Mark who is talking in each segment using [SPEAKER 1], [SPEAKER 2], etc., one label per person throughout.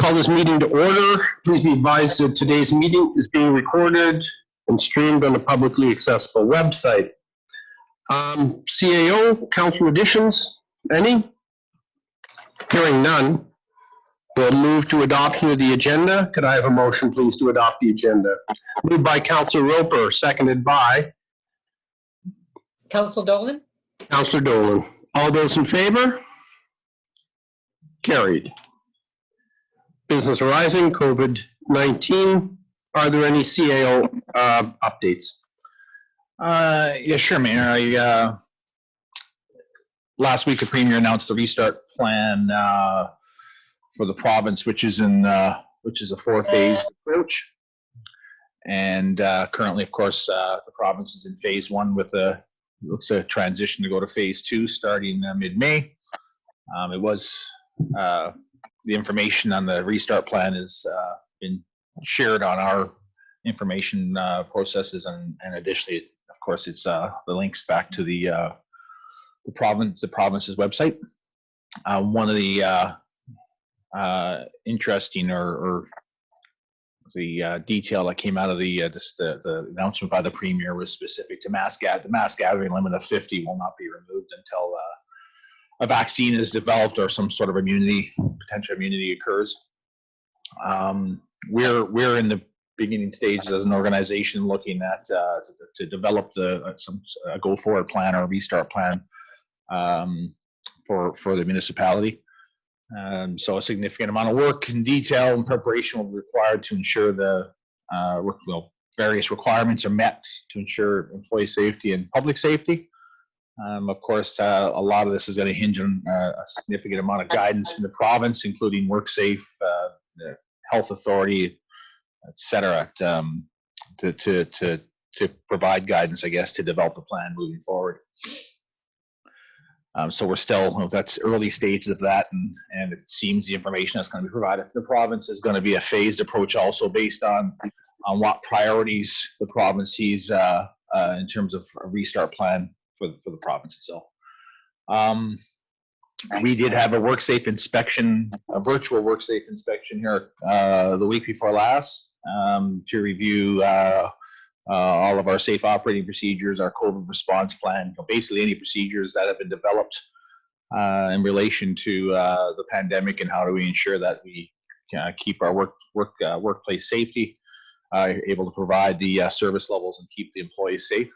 [SPEAKER 1] call this meeting to order. Please be advised that today's meeting is being recorded and streamed on a publicly accessible website. CAO, council additions, any? Hearing none, we'll move to adoption of the agenda. Could I have a motion, please, to adopt the agenda? Moved by Councillor Roper, seconded by
[SPEAKER 2] Councillor Dolan.
[SPEAKER 1] Councillor Dolan. All those in favor? Carried. Business arising, COVID-19. Are there any CAO updates?
[SPEAKER 3] Yeah, sure, Mayor. Last week, the Premier announced the restart plan for the province, which is a 4-phase approach. And currently, of course, the province is in phase 1 with looks a transition to go to phase 2 starting mid-May. It was the information on the restart plan has been shared on our information processes, and additionally, of course, it's the links back to the province's website. One of the interesting or the detail that came out of the announcement by the Premier was specific to the mass gathering limit of 50 will not be removed until a vaccine is developed or some sort of potential immunity occurs. We're in the beginning stages as an organization looking at to develop a go-forward plan or a restart plan for the municipality. So a significant amount of work and detail and preparation will be required to ensure the various requirements are met to ensure employee safety and public safety. Of course, a lot of this is going to hinge on a significant amount of guidance from the province, including WorkSafe, the health authority, etc., to provide guidance, I guess, to develop a plan moving forward. So we're still, that's early stages of that, and it seems the information that's going to be provided for the province is going to be a phased approach, also based on what priorities the province sees in terms of a restart plan for the province itself. We did have a WorkSafe inspection, a virtual WorkSafe inspection here the week before last to review all of our safe operating procedures, our COVID response plan, basically any procedures that have been developed in relation to the pandemic, and how do we ensure that we keep our workplace safety, able to provide the service levels and keep the employees safe.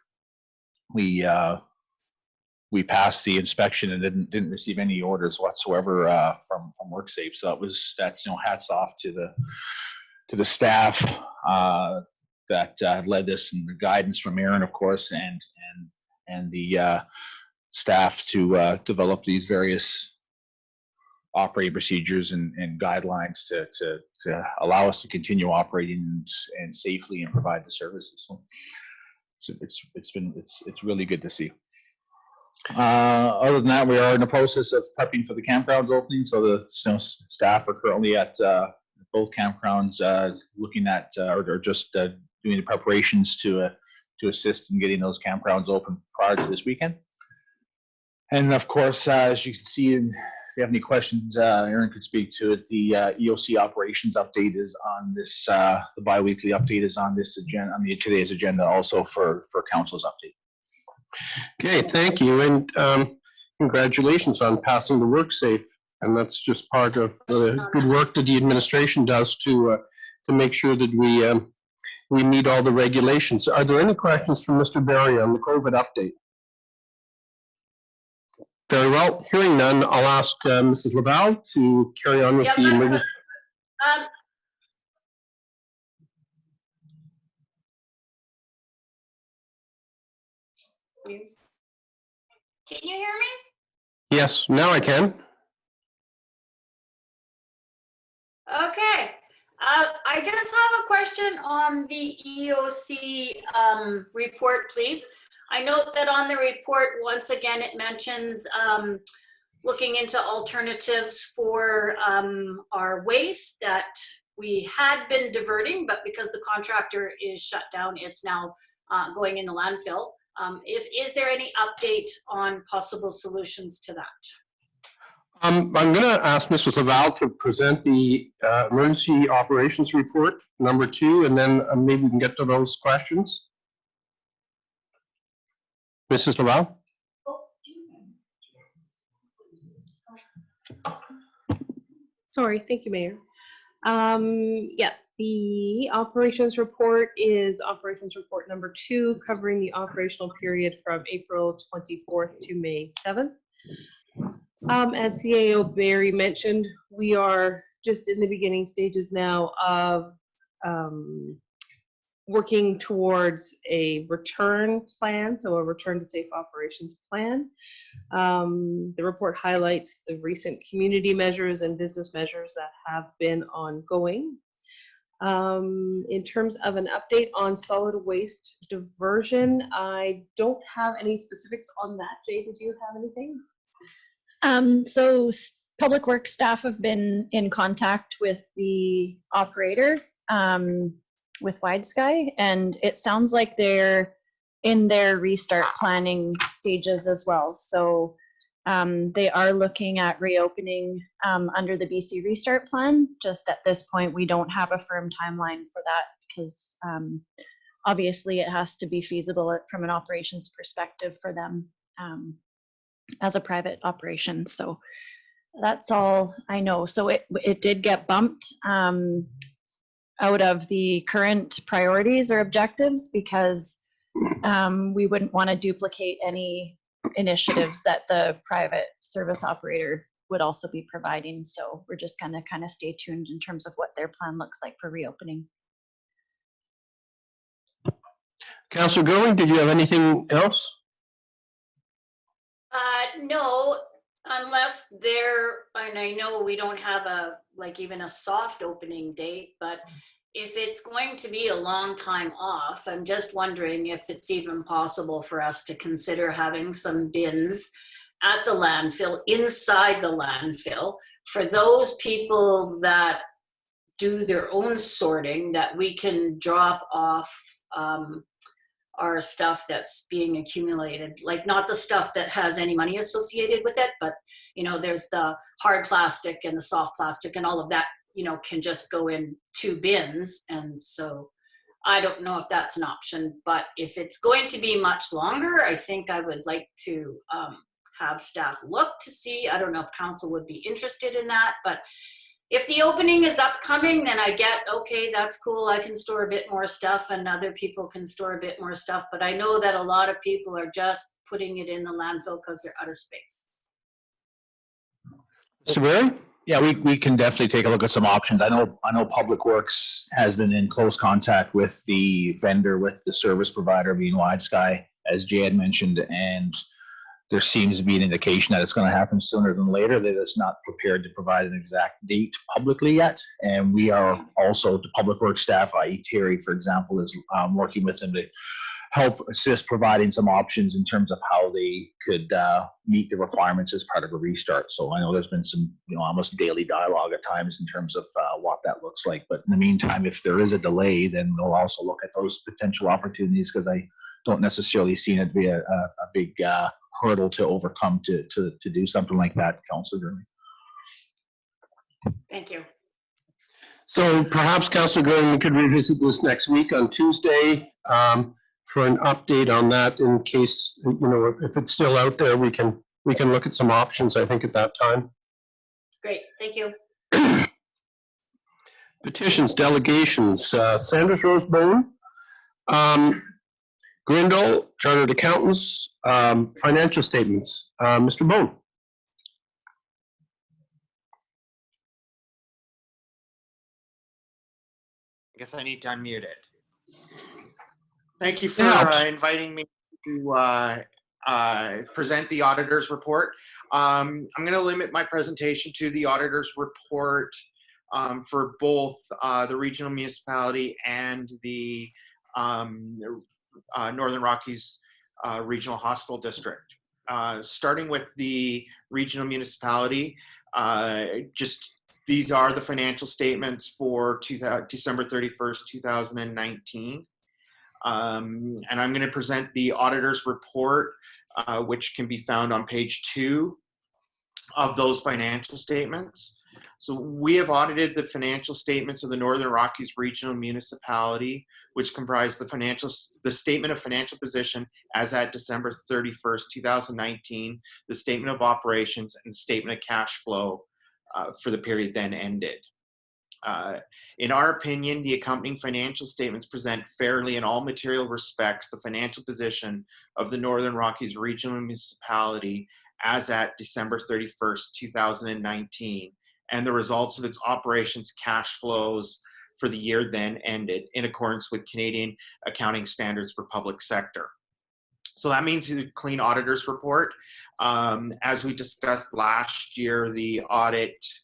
[SPEAKER 3] We passed the inspection and didn't receive any orders whatsoever from WorkSafe. So that's hats off to the staff that led this, and the guidance from Aaron, of course, and the staff to develop these various operating procedures and guidelines to allow us to continue operating and safely and provide the services. So it's really good to see. Other than that, we are in the process of prepping for the campgrounds opening. So the staff are currently at both campgrounds looking at or just doing the preparations to assist in getting those campgrounds open prior to this weekend. And of course, as you can see, if you have any questions, Aaron could speak to it. The EOC operations update is on this. The biweekly update is on this agenda, on today's agenda, also for council's update.
[SPEAKER 1] Okay, thank you, and congratulations on passing the WorkSafe. And that's just part of the good work that the administration does to make sure that we meet all the regulations. Are there any questions from Mr. Barry on the COVID update? Very well. Hearing none, I'll ask Mrs. Laval to carry on with the emergency.
[SPEAKER 4] Can you hear me?
[SPEAKER 1] Yes, now I can.
[SPEAKER 4] Okay. I just have a question on the EOC report, please. I note that on the report, once again, it mentions looking into alternatives for our waste that we had been diverting, but because the contractor is shut down, it's now going in the landfill. Is there any update on possible solutions to that?
[SPEAKER 1] I'm going to ask Mrs. Laval to present the emergency operations report, number 2, and then maybe we can get to those questions. Mrs. Laval?
[SPEAKER 2] Sorry, thank you, Mayor. Yeah, the operations report is operations report number 2, covering the operational period from April 24th to May 7th. As CAO Barry mentioned, we are just in the beginning stages now of working towards a return plan, so a return to safe operations plan. The report highlights the recent community measures and business measures that have been ongoing. In terms of an update on solid waste diversion, I don't have any specifics on that. Jay, did you have anything?
[SPEAKER 5] Public Works staff have been in contact with the operator, with Wide Sky, and it sounds like they're in their restart planning stages as well. So they are looking at reopening under the BC Restart Plan. Just at this point, we don't have a firm timeline for that because obviously it has to be feasible from an operations perspective for them as a private operation. So that's all I know. So it did get bumped out of the current priorities or objectives because we wouldn't want to duplicate any initiatives that the private service operator would also be providing. So we're just going to kind of stay tuned in terms of what their plan looks like for reopening.
[SPEAKER 1] Councillor Gerling, did you have anything else?
[SPEAKER 4] No, unless and I know we don't have even a soft opening date, but if it's going to be a long time off, I'm just wondering if it's even possible for us to consider having some bins at the landfill, inside the landfill, for those people that do their own sorting, that we can drop off our stuff that's being accumulated, like not the stuff that has any money associated with it, but there's the hard plastic and the soft plastic and all of that, can just go in 2 bins. And so I don't know if that's an option, but if it's going to be much longer, I think I would like to have staff look to see. I don't know if council would be interested in that, but if the opening is upcoming, then I get, okay, that's cool. I can store a bit more stuff and other people can store a bit more stuff. But I know that a lot of people are just putting it in the landfill because they're out of space.
[SPEAKER 1] Mr. Barry?
[SPEAKER 3] Yeah, we can definitely take a look at some options. I know Public Works has been in close contact with the vendor, with the service provider being Wide Sky, as Jay had mentioned, and there seems to be an indication that it's going to happen sooner than later. That it's not prepared to provide an exact date publicly yet. And we are also, the Public Works staff, i.e. Terry, for example, is working with them to help assist providing some options in terms of how they could meet the requirements as part of a restart. So I know there's been some, almost daily dialogue at times in terms of what that looks like. But in the meantime, if there is a delay, then we'll also look at those potential opportunities, because I don't necessarily see it be a big hurdle to overcome to do something like that, Councillor.
[SPEAKER 4] Thank you.
[SPEAKER 1] So perhaps, Councillor Gerling, we could revisit this next week on Tuesday for an update on that, in case, if it's still out there, we can look at some options, I think, at that time.
[SPEAKER 4] Great, thank you.
[SPEAKER 1] Petitions, delegations, Sanders Rosebone, Grindle, Chartered Accountants, financial statements. Mr. Bone.
[SPEAKER 6] I guess I need to unmute it. Thank you for inviting me to present the auditor's report. I'm going to limit my presentation to the auditor's report for both the regional municipality and the Northern Rockies Regional Hospital District. Starting with the regional municipality, these are the financial statements for December 31st, 2019. And I'm going to present the auditor's report, which can be found on page 2 of those financial statements. So we have audited the financial statements of the Northern Rockies Regional Municipality, which comprise the statement of financial position as at December 31st, 2019, the statement of operations, and the statement of cash flow for the period then ended. In our opinion, the accompanying financial statements present fairly in all material respects the financial position of the Northern Rockies Regional Municipality as at December 31st, 2019, and the results of its operations cash flows for the year then ended in accordance with Canadian accounting standards for public sector. So that means a clean auditor's report. As we discussed last year, the auditor's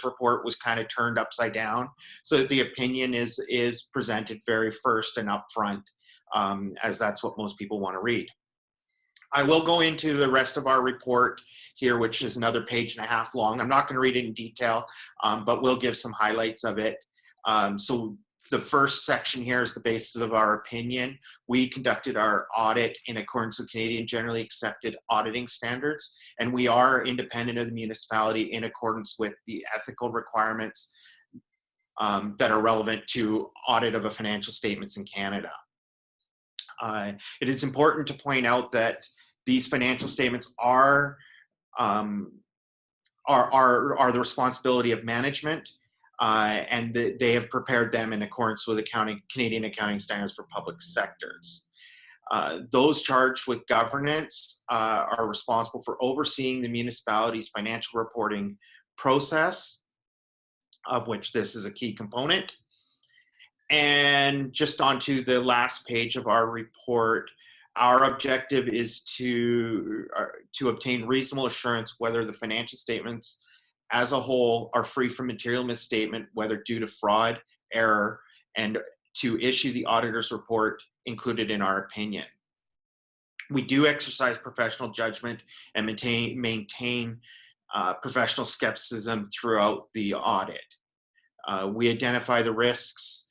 [SPEAKER 6] report was kind of turned upside down. So the opinion is presented very first and upfront, as that's what most people want to read. I will go into the rest of our report here, which is another page and a half long. I'm not going to read it in detail, but we'll give some highlights of it. So the first section here is the basis of our opinion. We conducted our audit in accordance with Canadian generally accepted auditing standards, and we are independent of the municipality in accordance with the ethical requirements that are relevant to audit of a financial statements in Canada. It is important to point out that these financial statements are the responsibility of management, and they have prepared them in accordance with Canadian accounting standards for public sectors. Those charged with governance are responsible for overseeing the municipality's financial reporting process, of which this is a key component. And just onto the last page of our report, our objective is to obtain reasonable assurance whether the financial statements as a whole are free from material misstatement, whether due to fraud, error, and to issue the auditor's report included in our opinion. We do exercise professional judgment and maintain professional skepticism throughout the audit. We identify the risks,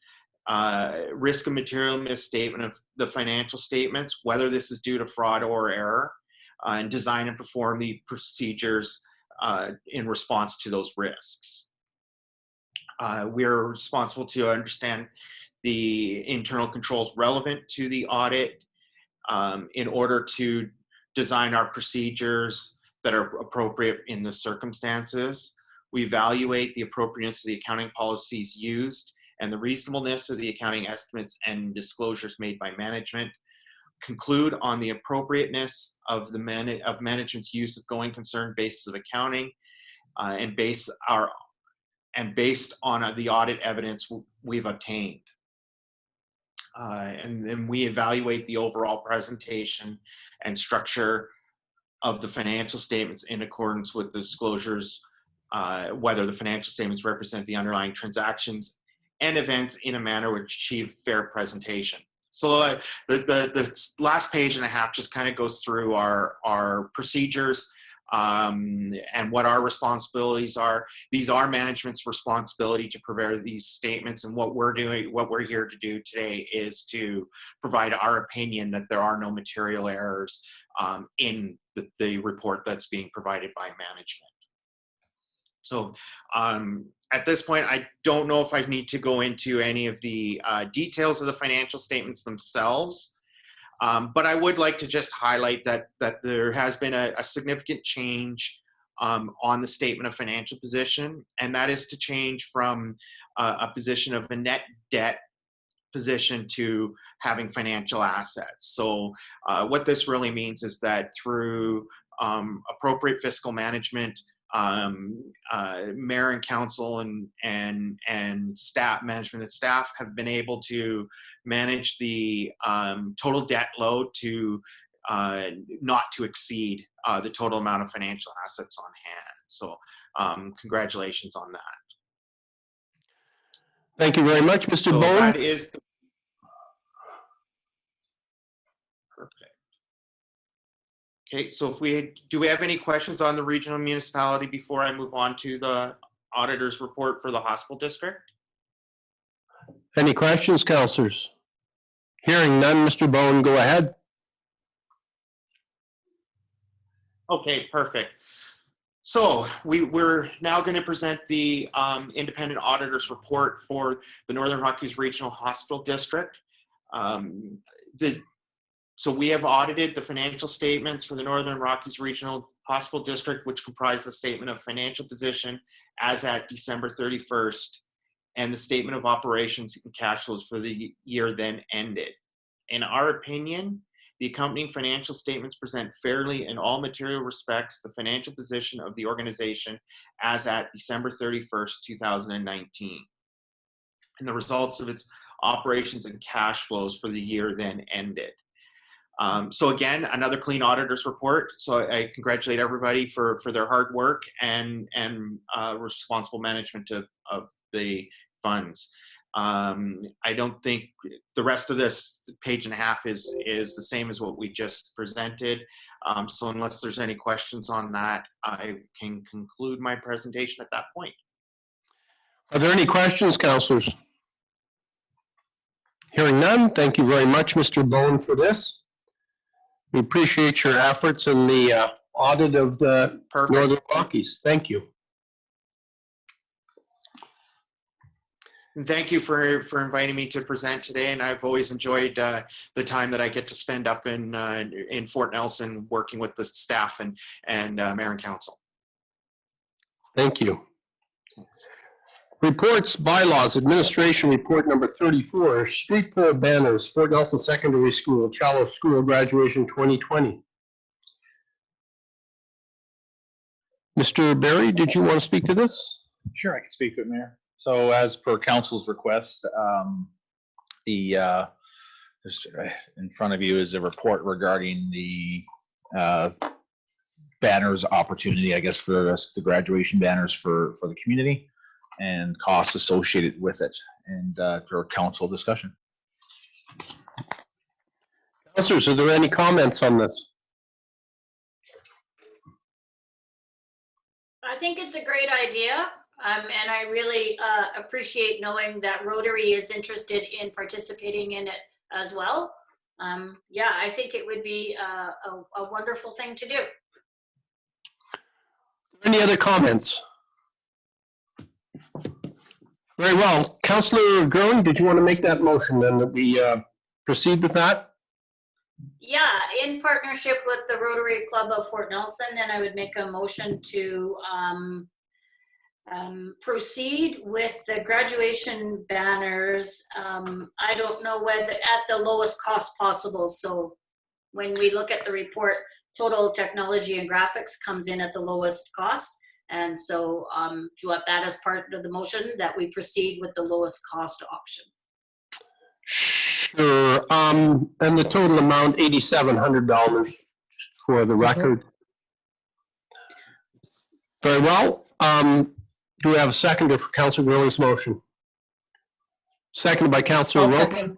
[SPEAKER 6] risk of material misstatement of the financial statements, whether this is due to fraud or error, and design and perform the procedures in response to those risks. We're responsible to understand the internal controls relevant to the audit in order to design our procedures that are appropriate in the circumstances. We evaluate the appropriateness of the accounting policies used and the reasonableness of the accounting estimates and disclosures made by management, conclude on the appropriateness of management's use of going concern basis of accounting, and based on the audit evidence we've obtained. And then we evaluate the overall presentation and structure of the financial statements in accordance with the disclosures, whether the financial statements represent the underlying transactions and events in a manner which achieve fair presentation. So the last page and a half just kind of goes through our procedures and what our responsibilities are. These are management's responsibility to prepare these statements, and what we're here to do today is to provide our opinion that there are no material errors in the report that's being provided by management. So at this point, I don't know if I need to go into any of the details of the financial statements themselves, but I would like to just highlight that there has been a significant change on the statement of financial position, and that is to change from a position of a net debt position to having financial assets. So what this really means is that through appropriate fiscal management, mayor and council and staff, management and staff have been able to manage the total debt load to not to exceed the total amount of financial assets on hand. So congratulations on that.
[SPEAKER 1] Thank you very much, Mr.
[SPEAKER 6] So
[SPEAKER 1] Bowen.
[SPEAKER 6] that is perfect. Okay, so do we have any questions on the regional municipality before I move on to the auditor's report for the hospital district?
[SPEAKER 1] Any questions, councillors? Hearing none, Mr. Bowen, go ahead.
[SPEAKER 6] Okay, perfect. So we're now going to present the independent auditor's report for the Northern Rockies Regional Hospital District. So we have audited the financial statements for the Northern Rockies Regional Hospital District, which comprise the statement of financial position as at December 31st, and the statement of operations and cash flows for the year then ended. In our opinion, the accompanying financial statements present fairly in all material respects the financial position of the organization as at December 31st, 2019, and the results of its operations and cash flows for the year then ended. So again, another clean auditor's report. So I congratulate everybody for their hard work and responsible management of the funds. I don't think the rest of this page and a half is the same as what we just presented. So unless there's any questions on that, I can conclude my presentation at that point.
[SPEAKER 1] Are there any questions, councillors? Hearing none, thank you very much, Mr. Bone, for this. We appreciate your efforts in the audit of the
[SPEAKER 6] Perfect.
[SPEAKER 1] Northern Rockies. Thank you.
[SPEAKER 6] And thank you for inviting me to present today. And I've always enjoyed the time that I get to spend up in Fort Nelson working with the staff and mayor and council.
[SPEAKER 1] Thank you. Reports, bylaws, administration report number 34, street pole banners, Fort Nelson Secondary School, Challow School graduation 2020. Mr. Barry, did you want to speak to this?
[SPEAKER 3] Sure, I can speak to it, Mayor. So as per council's request, just in front of you is a report regarding the banners opportunity, I guess, for us, the graduation banners for the community and costs associated with it, and for council discussion.
[SPEAKER 1] Councilors, are there any comments on this?
[SPEAKER 4] I think it's a great idea. And I really appreciate knowing that Rotary is interested in participating in it as well. Yeah, I think it would be a wonderful thing to do.
[SPEAKER 1] Any other comments? Very well. Councillor Gurley, did you want to make that motion then that we proceed with that?
[SPEAKER 4] Yeah, in partnership with the Rotary Club of Fort Nelson, then I would make a motion to proceed with the graduation banners. I don't know whether at the lowest cost possible. So when we look at the report, total technology and graphics comes in at the lowest cost. And so do you want that as part of the motion, that we proceed with the lowest cost option?
[SPEAKER 1] Sure. And the total amount, $8,700 for the record. Very well. Do we have a seconder for Councillor Gurley's motion? Seconded by Councillor Roper.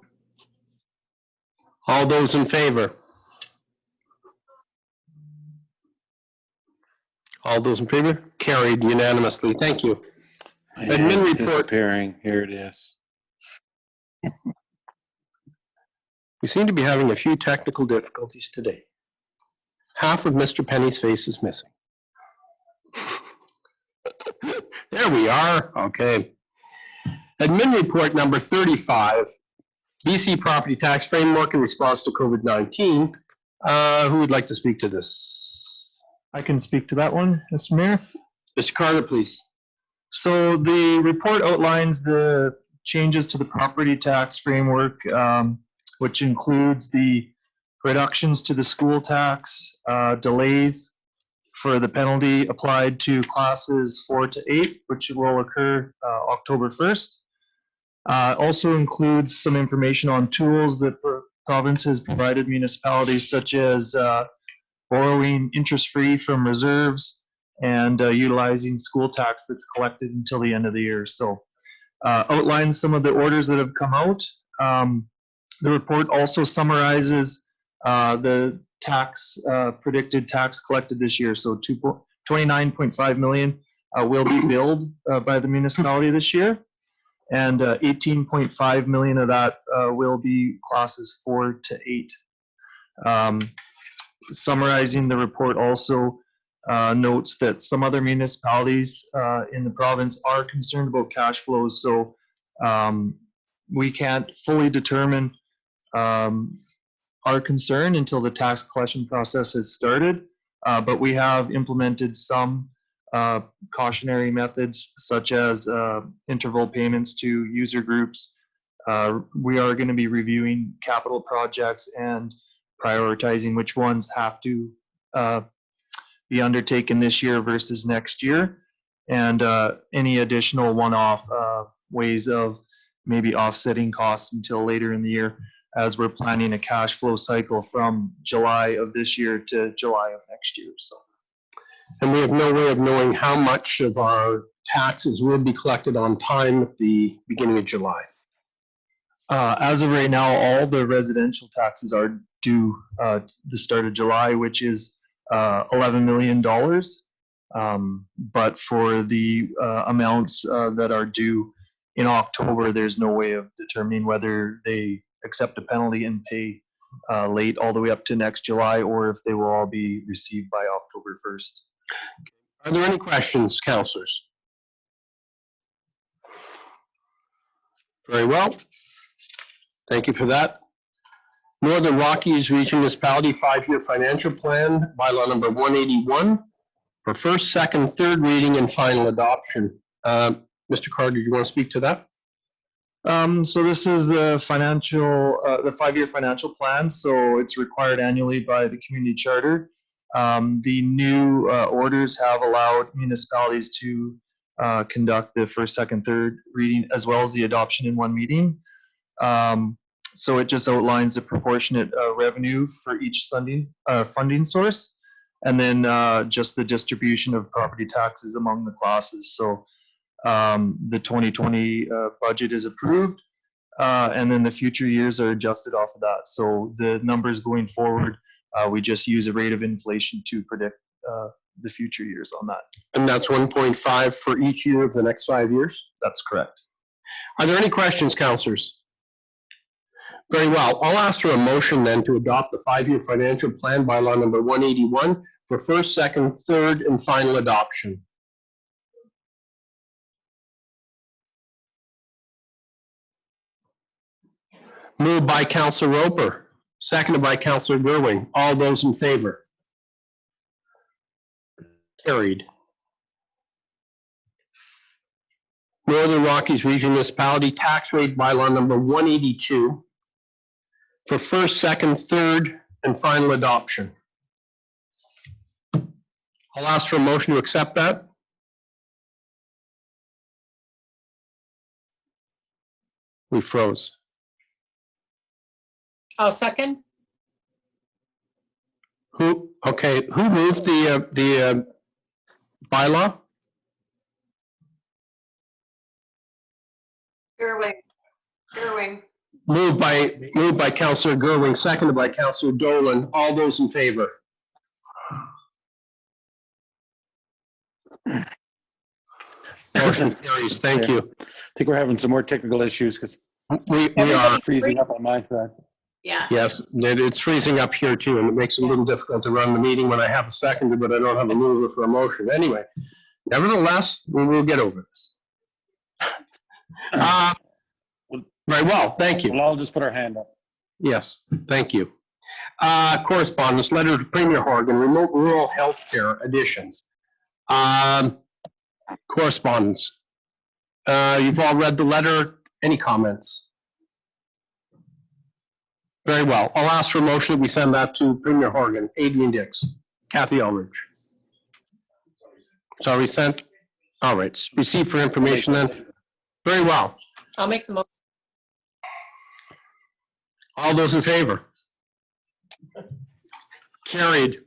[SPEAKER 1] All those in favor? All those in favor? Carried unanimously. Thank you. Admin report.
[SPEAKER 7] Disappearing. Here it is.
[SPEAKER 1] We seem to be having a few technical difficulties today. Half of Mr. Penny's face is missing. There we are. Okay. Admin report number 35, BC property tax framework in response to COVID-19. Who would like to speak to this?
[SPEAKER 8] I can speak to that one, Mr. Mayor.
[SPEAKER 1] Mr. Carter, please.
[SPEAKER 8] So the report outlines the changes to the property tax framework, which includes the reductions to the school tax, delays for the penalty applied to classes 4 to 8, which will occur October 1st. Also includes some information on tools that the province has provided municipalities, such as borrowing interest-free from reserves and utilizing school tax that's collected until the end of the year. So outlines some of the orders that have come out. The report also summarizes the tax, predicted tax collected this year. So 29.5 million will be billed by the municipality this year, and 18.5 million of that will be classes 4 to 8. Summarizing the report also notes that some other municipalities in the province are concerned about cash flows. So we can't fully determine our concern until the tax collection process has started. But we have implemented some cautionary methods such as interval payments to user groups. We are going to be reviewing capital projects and prioritizing which ones have to be undertaken this year versus next year, and any additional one-off ways of maybe offsetting costs until later in the year, as we're planning a cash flow cycle from July of this year to July of next year. So,
[SPEAKER 1] And we have no way of knowing how much of our taxes will be collected on time at the beginning of July.
[SPEAKER 8] As of right now, all the residential taxes are due the start of July, which is $11 million. But for the amounts that are due in October, there's no way of determining whether they accept a penalty and pay late all the way up to next July, or if they will all be received by October 1st.
[SPEAKER 1] Are there any questions, councillors? Very well. Thank you for that. Northern Rockies Region Municipality 5-year financial plan, bylaw number 181, for first, second, third reading and final adoption. Mr. Carter, do you want to speak to that?
[SPEAKER 8] So this is the financial, the 5-year financial plan. So it's required annually by the community charter. The new orders have allowed municipalities to conduct the first, second, third reading, as well as the adoption in one meeting. So it just outlines the proportionate revenue for each funding source, and then just the distribution of property taxes among the classes. So the 2020 budget is approved, and then the future years are adjusted off of that. So the numbers going forward, we just use a rate of inflation to predict the future years on that.
[SPEAKER 1] And that's 1.5 for each year of the next 5 years?
[SPEAKER 8] That's correct.
[SPEAKER 1] Are there any questions, councillors? Very well. I'll ask for a motion then to adopt the 5-year financial plan, bylaw number 181, for first, second, third, and final adoption. Moved by Councillor Roper, seconded by Councillor Gerwing. All those in favor? Carried. Northern Rockies Regional Municipality tax rate bylaw number 182 for first, second, third, and final adoption. I'll ask for a motion to accept that. We froze.
[SPEAKER 9] I'll second.
[SPEAKER 1] Who moved the bylaw?
[SPEAKER 4] Gerwing.
[SPEAKER 1] Moved by Councillor Gerwing, seconded by Councillor Dolan. All those in favor? Motion carries. Thank you.
[SPEAKER 7] I think we're having some more technical issues because
[SPEAKER 1] We are.
[SPEAKER 7] freezing up on my side.
[SPEAKER 4] Yeah.
[SPEAKER 1] Yes, it's freezing up here too, and it makes it a little difficult to run the meeting when I have a seconder, but I don't have a mover for a motion. Anyway, nevertheless, we will get over this. Very well, thank you.
[SPEAKER 7] We'll all just put our hand up.
[SPEAKER 1] Yes, thank you. Correspondence, letter to Premier Horgan, remote rural healthcare additions. Correspondence. You've all read the letter. Any comments? Very well. I'll ask for a motion that we send that to Premier Horgan, Adrian Dix, Kathy Elridge. It's already sent? All right, receive for information then. Very well.
[SPEAKER 9] I'll make the motion.
[SPEAKER 1] All those in favor? Carried.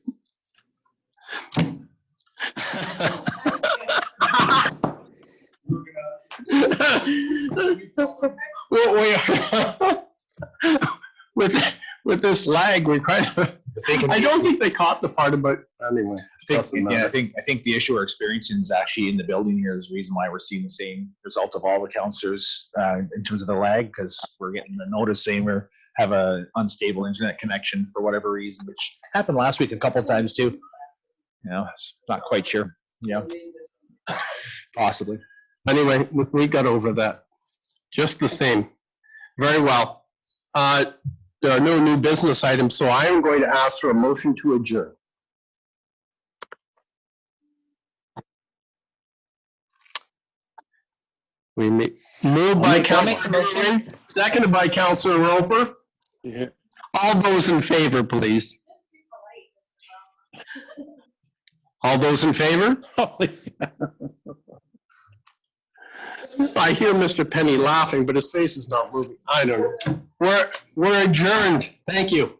[SPEAKER 1] With this lag, we're kind of, I don't think they caught the part about, anyway.
[SPEAKER 3] I think the issue we're experiencing is actually in the building here is the reason why we're seeing the same result of all the councillors in terms of the lag, because we're getting the notice saying we have a unstable internet connection for whatever reason, which happened last week a couple of times too. not quite sure. Possibly.
[SPEAKER 1] Anyway, we got over that. Just the same. Very well. There are no new business items, so I am going to ask for a motion to adjourn. We moved by Councilor Green, seconded by Councilor Roper.
[SPEAKER 7] Yeah.
[SPEAKER 1] All those in favor, please. All those in favor? I hear Mr. Penny laughing, but his face is not moving. I don't know. We're adjourned. Thank you.